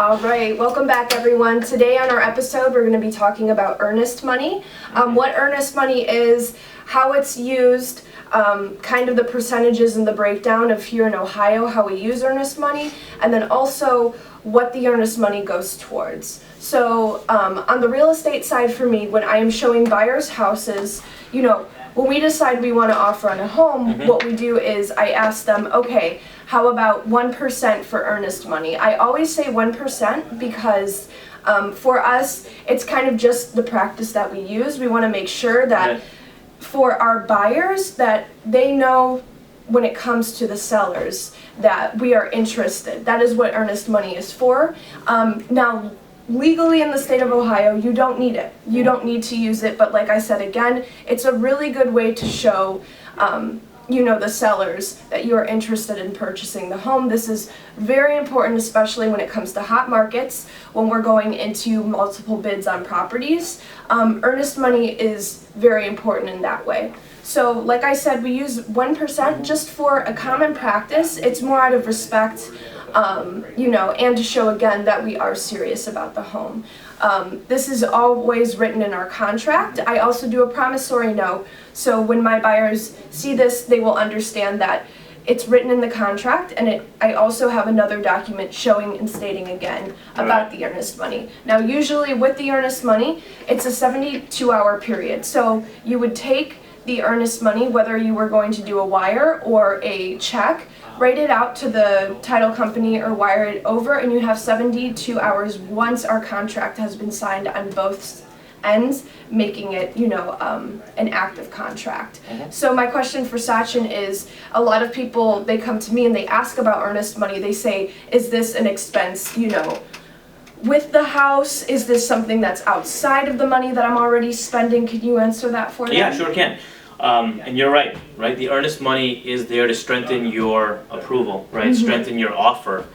All right, welcome back everyone. Today on our episode we're going to be talking about earnest money, what earnest money is, how it's used, kind of the percentages and the breakdown of here in Ohio, how we use earnest money, and then also what the earnest money goes towards. So on the real estate side for me, when I am showing buyers houses, when we decide we want to offer on a home, what we do is I ask them, okay, how about 1% for earnest money? I always say 1% because for us, it's kind of just the practice that we use. We want to make sure that for our buyers that they know when it comes to the sellers that we are interested. That is what earnest money is for. Now, legally in the state of Ohio, you don't need it. You don't need to use it, but like I said again, it's a really good way to show the sellers that you are interested in purchasing the home. This is very important, especially when it comes to hot markets, when we're going into multiple bids on properties. Earnest money is very important in that way. So like I said, we use 1% just for a common practice. It's more out of respect, and to show again that we are serious about the home. This is always written in our contract. I also do a promissory note, so when my buyers see this, they will understand that it's written in the contract, and I also have another document showing and stating again about the earnest money. Now, usually with the earnest money, it's a 72-hour period. So you would take the earnest money, whether you were going to do a wire or a check, write it out to the title company or wire it over, and you have 72 hours once our contract has been signed on both ends, making it, an active contract. So my question for Sachin is, a lot of people, they come to me and they ask about earnest money. They say, is this an expense, with the house? Is this something that's outside of the money that I'm already spending? Can you answer that for me? Yeah, sure can. And you're right? The earnest money is there to strengthen your approval, right? Strengthen your offer.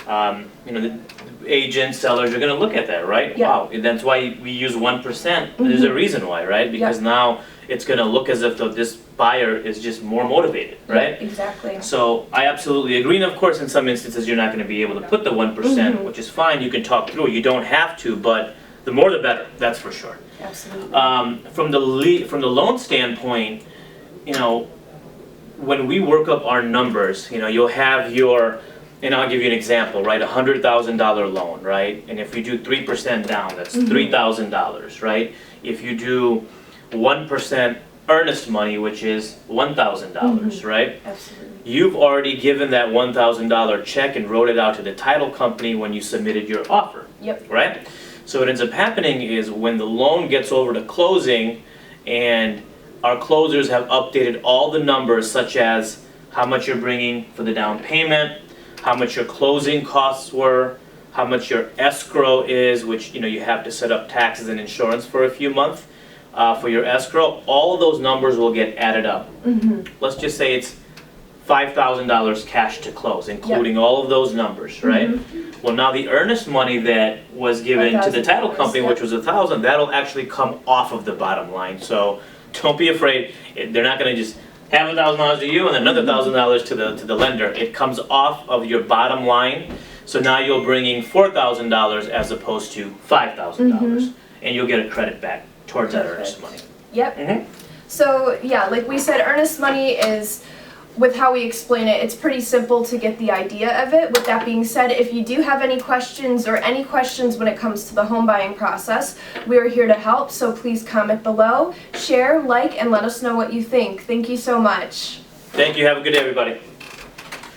The agents, sellers are going to look at that, right? Yeah. Wow, that's why we use 1%. There's a reason why, right? Because now it's going to look as if this buyer is just more motivated, right? Yeah, exactly. So I absolutely agree. And of course, in some instances, you're not going to be able to put the 1%, which is fine. You can talk through it. You don't have to, but the more the better. That's for sure. Absolutely. From the loan standpoint, when we work up our numbers, you'll have and I'll give you an example, right? $100,000 loan, right? And if you do 3% down, that's $3,000, right? If you do 1% earnest money, which is $1,000, right? Absolutely. You've already given that $1,000 check and wrote it out to the title company when you submitted your offer. Yep. Right? So what ends up happening is when the loan gets over to closing and our closers have updated all the numbers, such as how much you're bringing for the down payment, how much your closing costs were, how much your escrow is, which you have to set up taxes and insurance for a few months for your escrow. All of those numbers will get added up. Let's just say it's $5,000 cash to close, including all of those numbers, right? Well, now the earnest money that was given to the title company, which was $1,000, that'll actually come off of the bottom line. So don't be afraid. They're not going to just have $1,000 to you and another $1,000 to the lender. It comes off of your bottom line. So now you're bringing $4,000 as opposed to $5,000, and you'll get a credit back towards that earnest money. Yep. So yeah, like we said, earnest money is, with how we explain it, it's pretty simple to get the idea of it. With that being said, if you do have any questions when it comes to the home buying process, we are here to help, so please comment below, share, like, and let us know what you think. Thank you so much. Thank you. Have a good day, everybody.